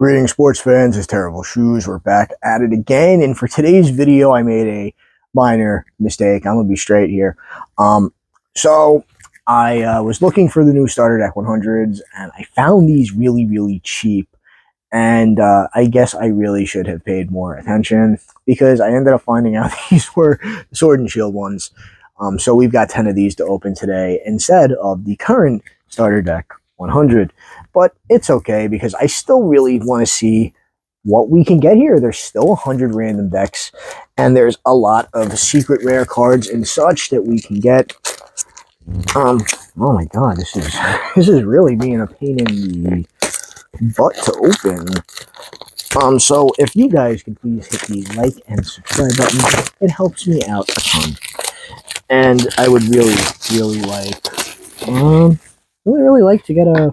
Greetings, sports fans. It's Terrible Shoes. We're back at it again. And for today's video, I made a minor mistake. I'm going to be straight here. So I was looking for the new Starter Deck 100s, and I found these really, really cheap. And I guess I really should have paid more attention because I ended up finding out these were Sword and Shield ones. So we've got 10 of these to open today instead of the current Starter Deck 100. But it's okay because I still really want to see what we can get here. There's still 100 random decks, and there's a lot of secret rare cards and such that we can get. Oh my god, this is really being a pain in the butt to open. So if you guys could please hit the like and subscribe button, it helps me out a ton. And I would really like to get a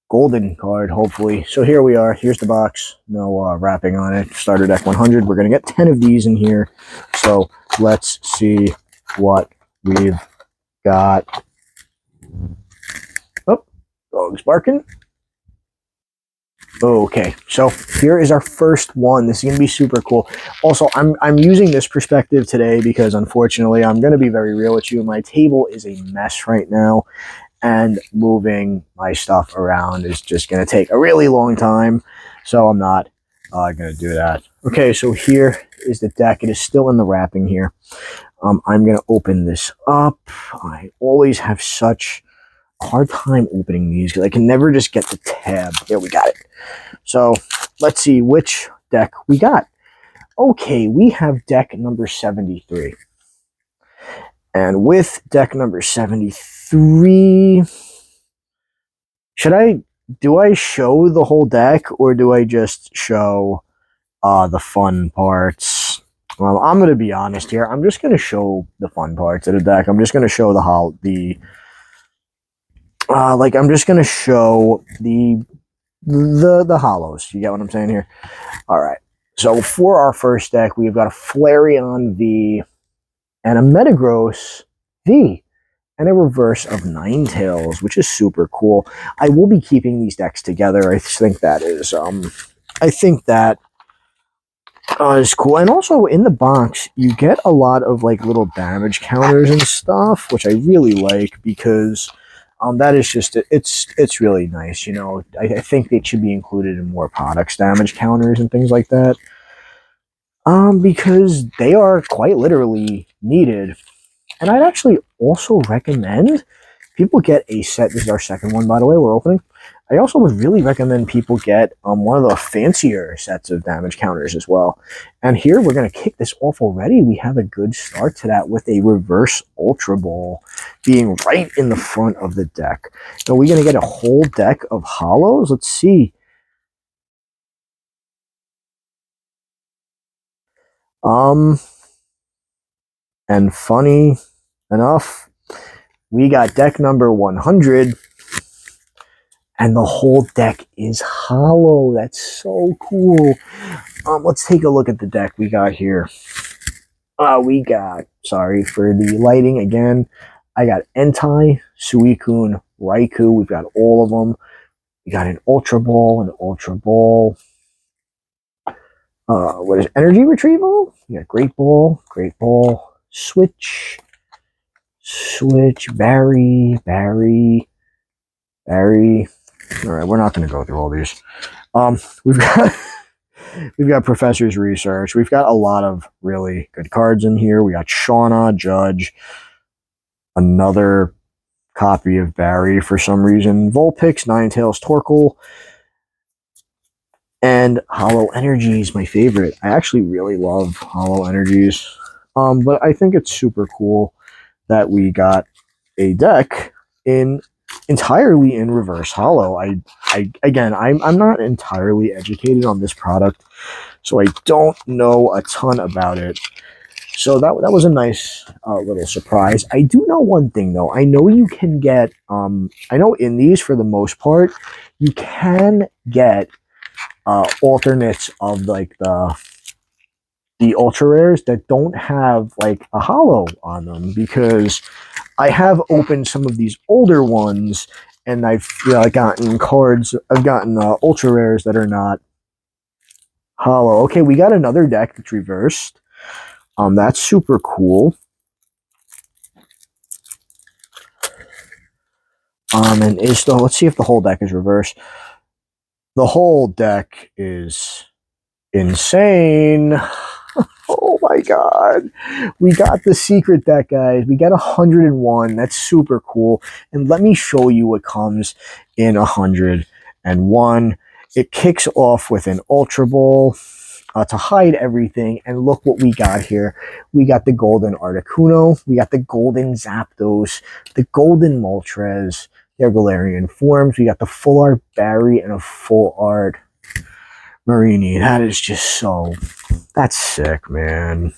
golden card, hopefully. So here we are. Here's the box. No wrapping on it. Starter Deck 100. We're going to get 10 of these in here. So let's see what we've got. Oh, dog's barking. Okay, so here is our first one. This is going to be super cool. Also, I'm using this perspective today because, unfortunately, I'm going to be very real with you. My table is a mess right now, and moving my stuff around is just going to take a really long time, so I'm not going to do that. Okay, so here is the deck. It is still in the wrapping here. I'm going to open this up. I always have such a hard time opening these because I can never just get the tab. There, we got it. So let's see which deck we got. Okay, we have deck number 73. And with deck number 73, do I show the whole deck or do I just show the fun parts? Well, I'm going to be honest here. I'm just going to show the fun parts of the deck. I'm just going to show I'm just going to show the hollows. You get what I'm saying here? All right. So for our first deck, we've got a Flareon V and a Metagross V and a reverse of Ninetales, which is super cool. I will be keeping these decks together. I think that is is cool. And also in the box, you get a lot of like little damage counters and stuff, which I really like because that is just it's really nice. You know, I think it should be included in more products, damage counters and things like that. Because they are quite literally needed. And I'd actually also recommend people get a set. This is our second one, by the way, we're opening. I also would really recommend people get one of the fancier sets of damage counters as well. And here we're going to kick this off already. We have a good start to that with a reverse Ultra Ball being right in the front of the deck. So we're going to get a whole deck of hollows. Let's see. And funny enough, we got deck number 100, and the whole deck is hollow. That's so cool. Let's take a look at the deck we got here. We got, sorry for the lighting again, I got Entei, Suicune, Raikou. We've got all of them. We got an Ultra Ball, what is Energy Retrieval? We got Great Ball, Switch, Barry. All right, we're not going to go through all these. We've got Professor's Research. We've got a lot of really good cards in here. We got Shauna, Judge, another copy of Barry for some reason, Vulpix, Ninetales, Torkoal, and Hollow Energies, my favorite. I actually really love Hollow Energies. But I think it's super cool that we got a deck entirely in reverse hollow. I'm not entirely educated on this product, so I don't know a ton about it. So that was a nice little surprise. I do know one thing though. I know you can get I know in these, for the most part, you can get alternates of like the ultra rares that don't have like a hollow on them, because I have opened some of these older ones and I've gotten cards. I've gotten ultra rares that are not hollow. Okay, we got another deck that's reversed. That's super cool. And let's see if the whole deck is reversed. The whole deck is insane. Oh my god. We got the secret deck, guys. We got 101. That's super cool. And let me show you what comes in 101. It kicks off with an Ultra Ball to hide everything. And look what we got here. We got the golden Articuno. We got the golden Zapdos. The golden Moltres. Their Galarian forms. We got the full art Barry and a full art Marini. That is just so... That's sick, man.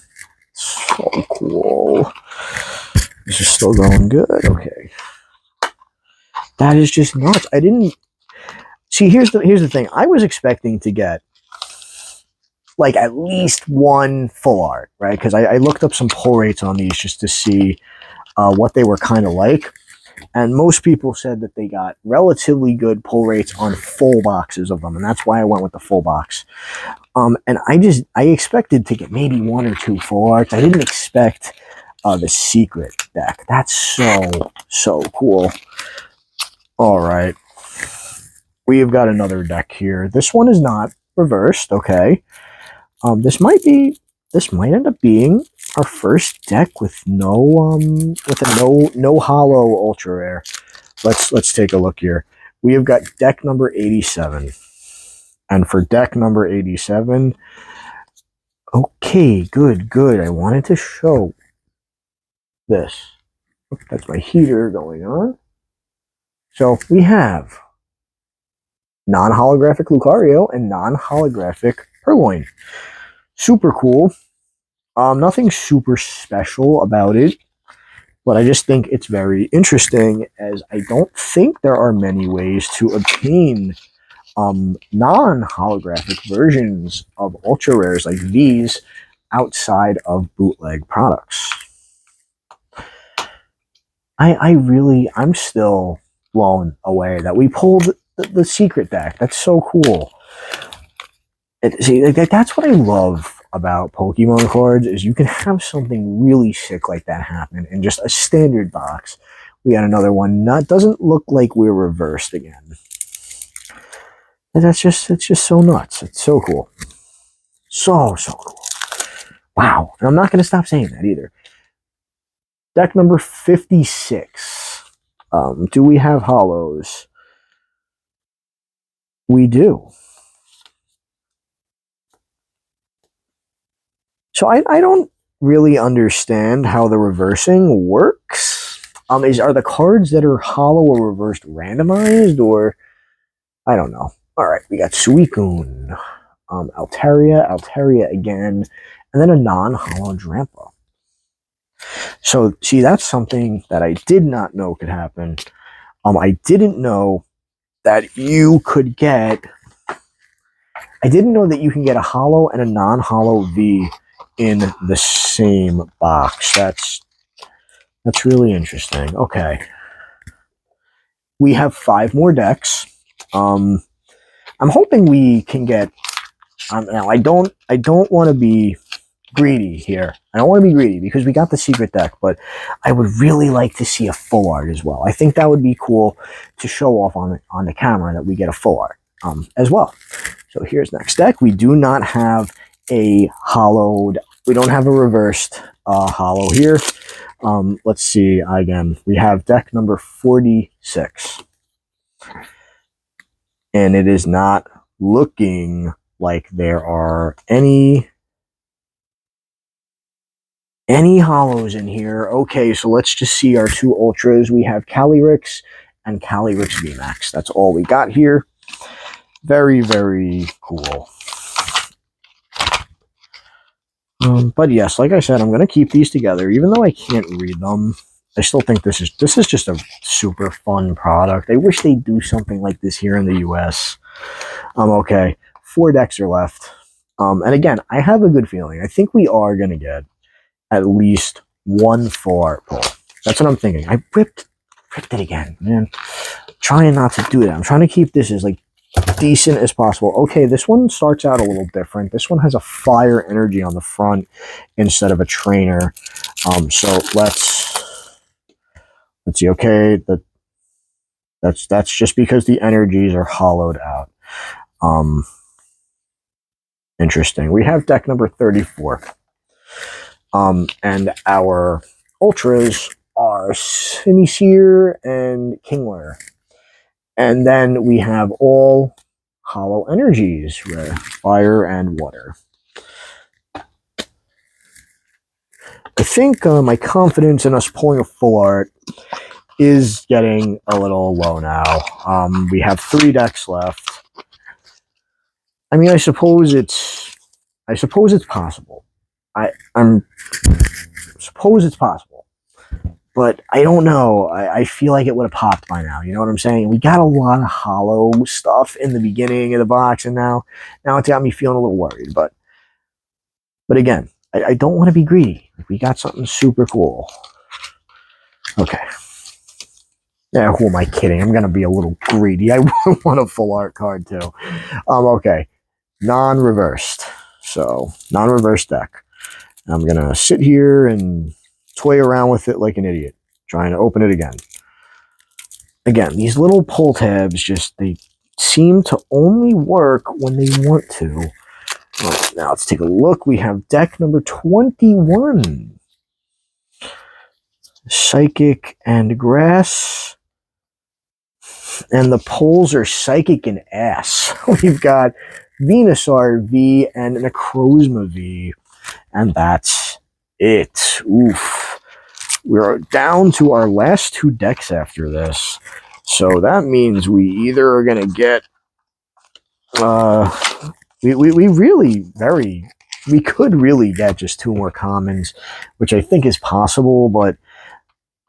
So cool. This is still going good. Okay. That is just nuts. I didn't... See, here's the thing. I was expecting to get like at least one full art, right? Because I looked up some pull rates on these just to see what they were kind of like. And most people said that they got relatively good pull rates on full boxes of them. And that's why I went with the full box. And I expected to get maybe one or two full arts. I didn't expect the secret deck. That's so cool. All right. We've got another deck here. This one is not reversed. Okay. This might end up being our first deck with no hollow ultra rare. Let's take a look here. We have got deck number 87. And for deck number 87, okay, good. I wanted to show this. That's my heater going on. So we have non-holographic Lucario and non-holographic Purloin. Super cool. Nothing super special about it, but I just think it's very interesting, as I don't think there are many ways to obtain non-holographic versions of ultra rares like these outside of bootleg products. I'm still blown away that we pulled the secret deck. That's so cool. See, that's what I love about Pokemon cards, is you can have something really sick like that happen in just a standard box. We got another one. Doesn't look like we're reversed again. And it's just so nuts. It's so cool. So cool. Wow. And I'm not going to stop saying that either. Deck number 56. Do we have hollows? We do. So I don't really understand how the reversing works. Are the cards that are hollow or reversed randomized, or I don't know. All right, we got Suicune, Altaria again, and then a non-hollow Drampa. So, see, that's something that I did not know could happen. I didn't know that you could get... I didn't know that you can get a hollow and a non-hollow V in the same box. That's really interesting. Okay. We have 5 more decks. I'm hoping we can get... now, I don't want to be greedy here. I don't want to be greedy because we got the secret deck, but I would really like to see a full art as well. I think that would be cool to show off on the camera that we get a full art as well. So here's next deck. We do not have a hollowed... We don't have a reversed hollow here. Let's see. Again, we have deck number 46. And it is not looking like there are any hollows in here. Okay, so let's just see our 2 ultras. We have Calyrex and Calyrex VMAX. That's all we got here. Very, very cool. But yes, like I said, I'm going to keep these together. Even though I can't read them, I still think this is just a super fun product. I wish they'd do something like this here in the US. Okay, 4 decks are left. And again, I have a good feeling. I think we are going to get at least one full art pull. That's what I'm thinking. I ripped it again, man. trying not to do that. I'm trying to keep this as like decent as possible. Okay, this one starts out a little different. This one has a fire energy on the front instead of a trainer. So let's see. Okay, that's just because the energies are hollowed out. Interesting. We have deck number 34. And our ultras are Simisear and Kingler. And then we have all hollow energies, fire and water. I think my confidence in us pulling a full art is getting a little low now. We have 3 decks left. I mean, I suppose it's possible. I suppose it's possible. But I don't know. I feel like it would have popped by now. You know what I'm saying? We got a lot of hollow stuff in the beginning of the box, and now it's got me feeling a little worried. But again, I don't want to be greedy. We got something super cool. Okay. Yeah, who am I kidding? I'm going to be a little greedy. I want a full art card too. Okay. Non-reversed. So, non-reversed deck. I'm going to sit here and toy around with it like an idiot, trying to open it again. Again, these little pull tabs they seem to only work when they want to. All right, now let's take a look. We have deck number 21. Psychic and Grass. And the pulls are Psychic and Ass. We've got Venusaur V and Necrozma V. And that's it. Oof. We're down to our last 2 decks after this. So that means we either are going to get... we could really get just 2 more commons, which I think is possible, but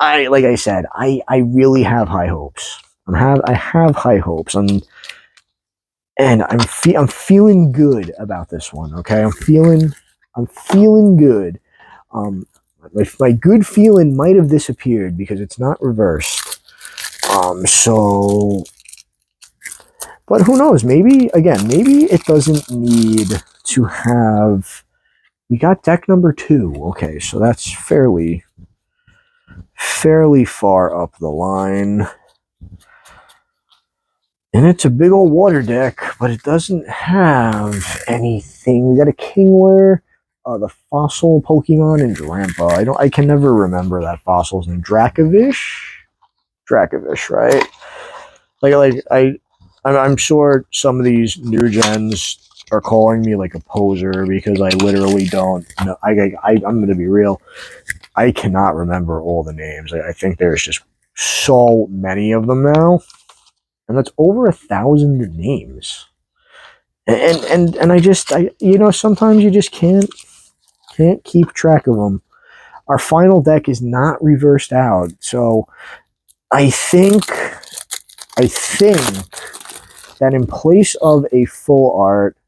like I said, I really have high hopes. I have high hopes, and I'm feeling good about this one. Okay, I'm feeling good. My good feeling might have disappeared because it's not reversed. So, but who knows? Maybe it doesn't need to have. We got deck number 2. Okay, so that's fairly far up the line. And it's a big old water deck, but it doesn't have anything. We got a Kingler, the fossil Pokemon, and Drampa. I can never remember that fossil's name. Dracovish, right? I'm sure some of these new gens are calling me like a poser because I literally don't know. I'm going to be real. I cannot remember all the names. I think there's just so many of them now. And that's over 1,000 names. And I sometimes you just can't keep track of them. Our final deck is not reversed out. So I think that in place of a full art,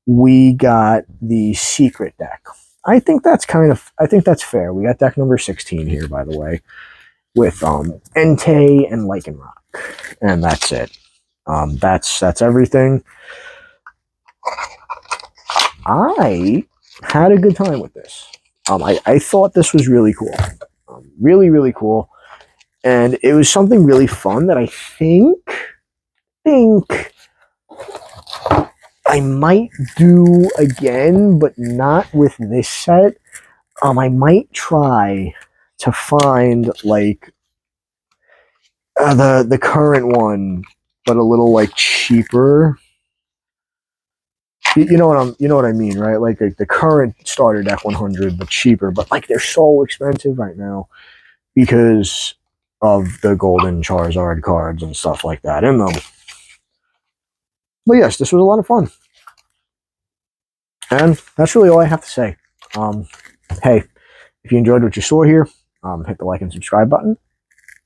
we got the secret deck. I think that's fair. We got deck number 16 here, by the way, with Entei and Lycanroc. And that's it. That's everything. I had a good time with this. I thought this was really cool. Really, really cool. And it was something really fun that I think I might do again, but not with this set. I might try to find like the current one, but a little like cheaper. You know what I mean, right? Like the current starter deck 100, but cheaper. But like they're so expensive right now because of the golden Charizard cards and stuff like that in them. But yes, this was a lot of fun. And that's really all I have to say. Hey, if you enjoyed what you saw here, hit the like and subscribe button.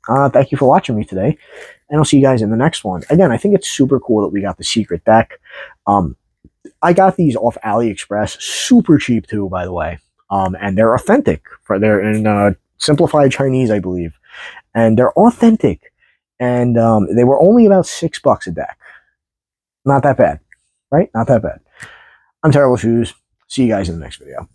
Thank you for watching me today, and I'll see you guys in the next one. Again, I think it's super cool that we got the secret deck. I got these off AliExpress, super cheap too, by the way. And they're authentic. They're in simplified Chinese, I believe, and they're authentic. and they were only about $6 a deck. Not that bad, right? Not that bad. I'm Terrible Shoes. See you guys in the next video.